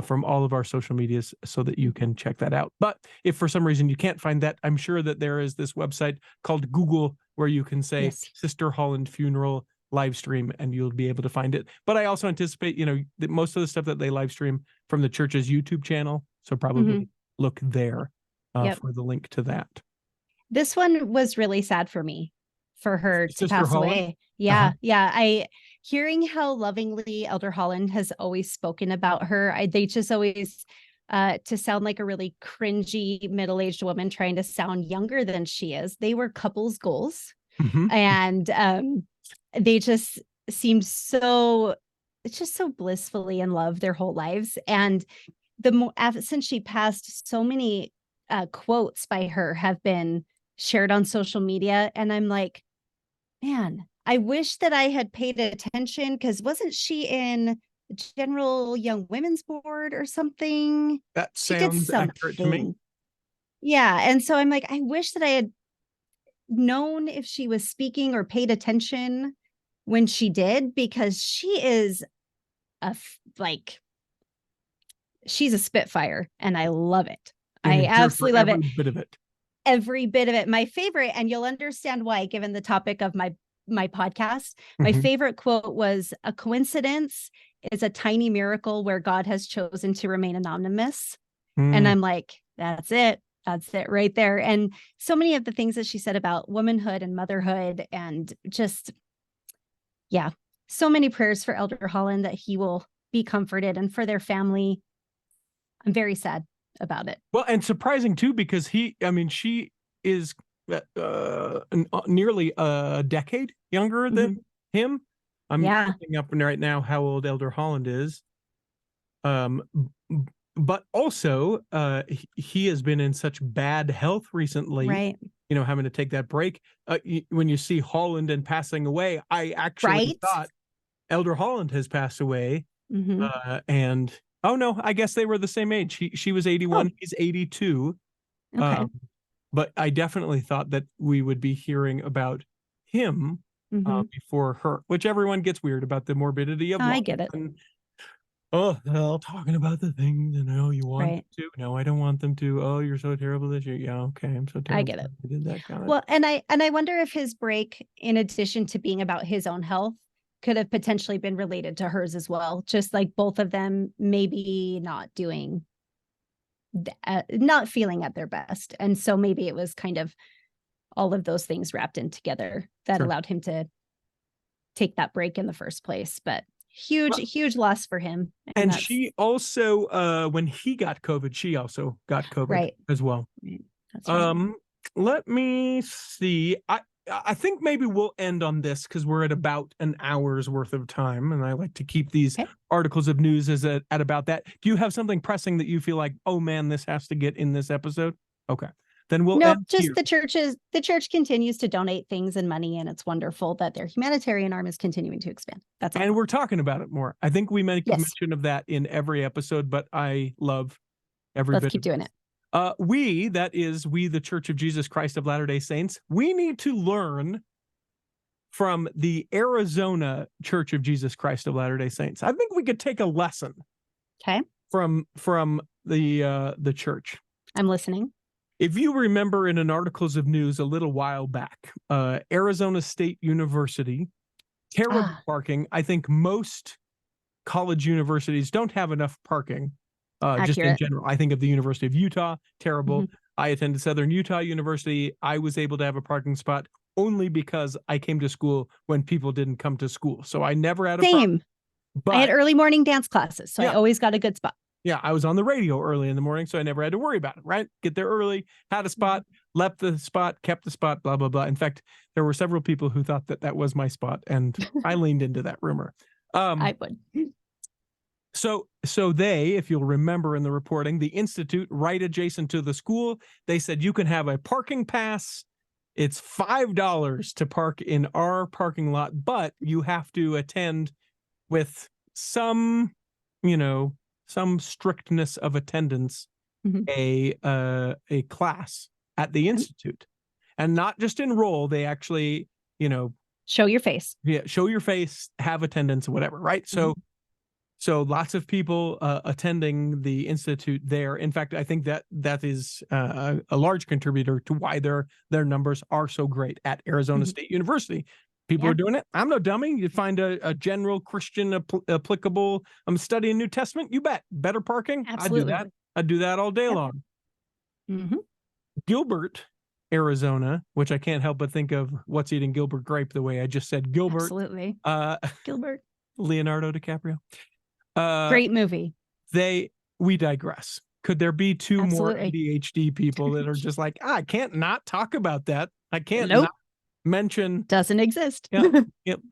from all of our social medias so that you can check that out. But if for some reason you can't find that, I'm sure that there is this website called Google where you can say Sister Holland funeral live stream and you'll be able to find it. But I also anticipate, that most of the stuff that they live stream from the church's YouTube channel. So probably look there for the link to that. This one was really sad for me, for her to pass away. Yeah. Hearing how lovingly Elder Holland has always spoken about her, they just always to sound like a really cringy middle-aged woman trying to sound younger than she is. They were couples goals, and they just seemed so blissfully in love their whole lives. And since she passed, so many quotes by her have been shared on social media, and I'm like, man, I wish that I had paid attention, because wasn't she in General Young Women's Board or something? That sounds accurate to me. Yeah, and so I'm like, I wish that I had known if she was speaking or paid attention when she did, because she is she's a spitfire, and I love it. I absolutely love it. Every bit of it. Every bit of it. My favorite, and you'll understand why, given the topic of my podcast, my favorite quote was, "A coincidence is a tiny miracle where God has chosen to remain anonymous." And I'm like, that's it right there. And so many of the things that she said about womanhood and motherhood, and just, so many prayers for Elder Holland that he will be comforted, and for their family. I'm very sad about it. Well, and surprising too, because she is nearly a decade younger than him. I'm looking up right now how old Elder Holland is. But also he has been in such bad health recently, right? Having to take that break. When you see Holland and passing away, I actually thought Elder Holland has passed away. And oh no, I guess they were the same age. She was 81, he's 82. Okay. But I definitely thought that we would be hearing about him before her, which everyone gets weird about the morbidity of life. I get it. And, talking about the things, you want them to. No, I don't want them to. Oh, you're so terrible this year. Yeah, okay, I'm so terrible. I get it. I did that kind of. Well, and I wonder if his break, in addition to being about his own health, could have potentially been related to hers as well. Just like both of them maybe not feeling at their best. And so maybe it was kind of all of those things wrapped in together that allowed him to take that break in the first place. But huge loss for him. And she also, when he got COVID, she also got COVID as well. That's right. Let me see. I think maybe we'll end on this because we're at about an hour's worth of time, and I like to keep these articles of news at about that. Do you have something pressing that you feel like, oh man, this has to get in this episode? Okay, then we'll end just here. The church continues to donate things and money, and it's wonderful that their humanitarian arm is continuing to expand. That's all. And we're talking about it more. I think we make a mention of that in every episode, but I love every bit. Let's keep doing it. We, the Church of Jesus Christ of Latter-day Saints, we need to learn from the Arizona Church of Jesus Christ of Latter-day Saints. I think we could take a lesson Okay. from the church. I'm listening. If you remember in an articles of news a little while back, Arizona State University, terrible parking. I think most college universities don't have enough parking, just in general. I think of the University of Utah, terrible. I attended Southern Utah University. I was able to have a parking spot only because I came to school when people didn't come to school. So I never had a problem. But I had early morning dance classes, so I always got a good spot. Yeah, I was on the radio early in the morning, so I never had to worry about it, right? Get there early, had a spot, left the spot, kept the spot, blah, blah, blah. In fact, there were several people who thought that that was my spot, and I leaned into that rumor. I would. So they, if you'll remember in the reporting, the institute right adjacent to the school, they said you can have a parking pass. It's $5 to park in our parking lot, but you have to attend with some, some strictness of attendance, a class at the institute, and not just enroll. They actually, show your face. Yeah, show your face, have attendance, whatever, right? So lots of people attending the institute there. In fact, I think that is a large contributor to why their numbers are so great at Arizona State University. People are doing it. I'm no dummy. You find a general Christian applicable studying New Testament, you bet. Better parking? Absolutely. I'd do that all day long. Gilbert, Arizona, which I can't help but think of What's Eating Gilbert Grape the way I just said Gilbert. Absolutely. Gilbert. Leonardo DiCaprio. Great movie. We digress. Could there be two more Absolutely. ADHD people that are just like, I can't not talk about that. I can't not mention doesn't exist.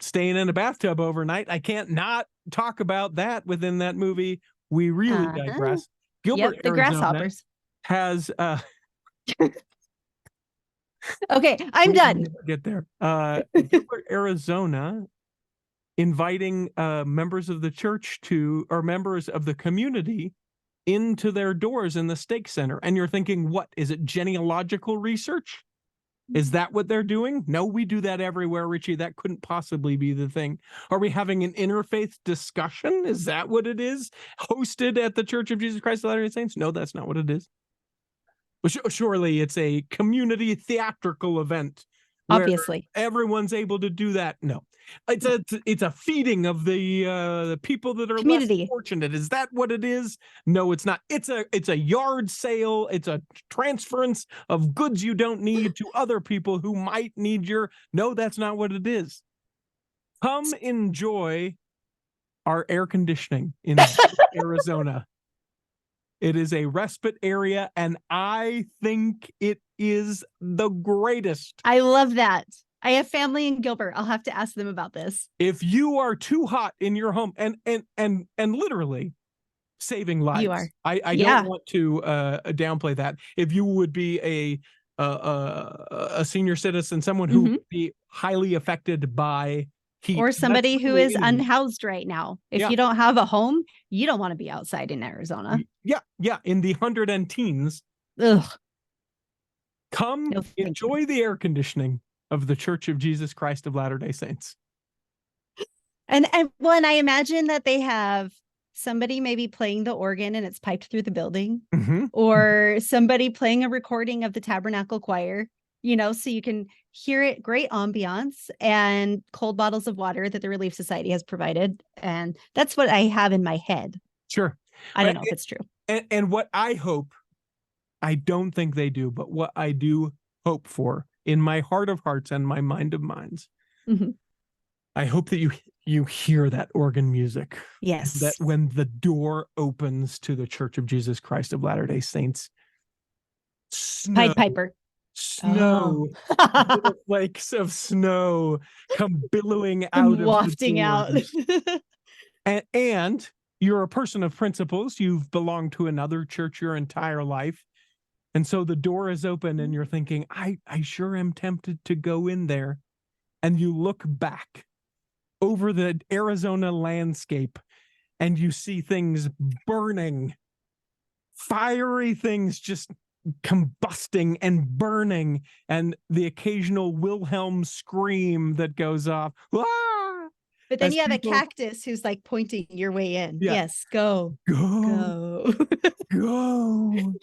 Staying in a bathtub overnight. I can't not talk about that within that movie. We really digress. Gilbert, the Arizona grasshoppers has okay, I'm done. Get there. Gilbert, Arizona, inviting members of the church or members of the community into their doors in the stake center. And you're thinking, what is it? Genealogical research? Is that what they're doing? No, we do that everywhere, Richie. That couldn't possibly be the thing. Are we having an interfaith discussion? Is that what it is? Hosted at the Church of Jesus Christ of Latter-day Saints? No, that's not what it is. Well, surely it's a community theatrical event. Obviously. Everyone's able to do that. No. It's a feeding of the people that are community. Less fortunate. Is that what it is? No, it's not. It's a yard sale. It's a transference of goods you don't need to other people who might need No, that's not what it is. Come enjoy our air conditioning in Arizona. It is a respite area, and I think it is the greatest. I love that. I have family in Gilbert. I'll have to ask them about this. If you are too hot in your home, and literally saving lives, you are. I don't want to downplay that. If you would be a senior citizen, someone who would be highly affected by heat, or somebody who is unhoused right now. If you don't have a home, you don't want to be outside in Arizona. Yeah, in the 100 teens. Ugh. Come enjoy the air conditioning of the Church of Jesus Christ of Latter-day Saints. And I imagine that they have somebody maybe playing the organ and it's piped through the building, or somebody playing a recording of the Tabernacle Choir, so you can hear it. Great ambiance and cold bottles of water that the Relief Society has provided. And that's what I have in my head. Sure. I don't know if it's true. And what I hope, I don't think they do, but what I do hope for in my heart of hearts and my mind of minds, I hope that you hear that organ music. Yes. That when the door opens to the Church of Jesus Christ of Latter-day Saints, Pied Piper. Snow, little flakes of snow come billowing out, wafting out. And you're a person of principles. You've belonged to another church your entire life. And so the door is open and you're thinking, I sure am tempted to go in there. And you look back over the Arizona landscape and you see things burning, fiery things just combusting and burning, and the occasional Wilhelm scream that goes off. Ah! But then as you have people, a cactus who's like pointing your way in. Yeah. Yes, go. Go. Go. Go.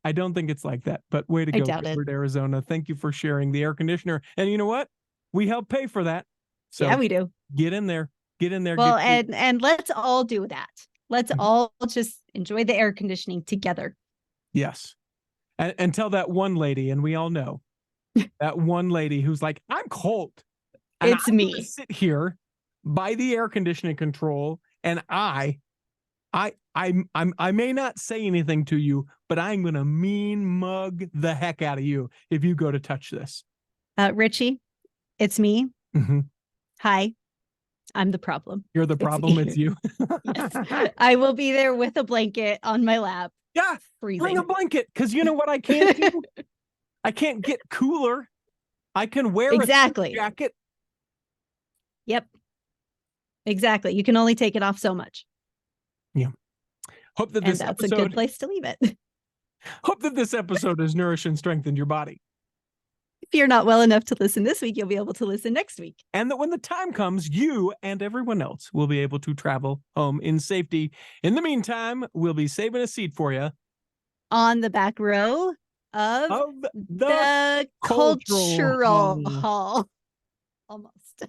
I don't think it's like that, but way to I go, doubt it. Gilbert, Arizona. Thank you for sharing the air conditioner. And you know what? We help pay for that. So Yeah, we do. get in there. Get in there. Well, get and let's all do that. Let's Mhm. all just enjoy the air conditioning together. Yes. And tell that one lady, and we all know that one lady who's like, I'm cold. And It's I'm me. gonna sit here by the air conditioning control, and I may not say anything to you, but I'm gonna mean mug the heck out of you if you go to touch this. Richie, it's me. Mhm. Hi, I'm the problem. You're the problem. It's you. Yes. I will be there with a blanket on my lap. Yeah, Freezing. bring a blanket, because you know what I can't do? I can't get cooler. I can wear Exactly. a jacket. Yep. Exactly. You can only take it off so much. Yeah. Hope that And this that's a good episode place to leave it. hope that this episode has nourished and strengthened your body. If you're not well enough to listen this week, you'll be able to listen next week. And that when the time comes, you and everyone else will be able to travel home in safety. In the meantime, we'll be saving a seat for you On the back row of the the cultural cultural hall. hall. Almost.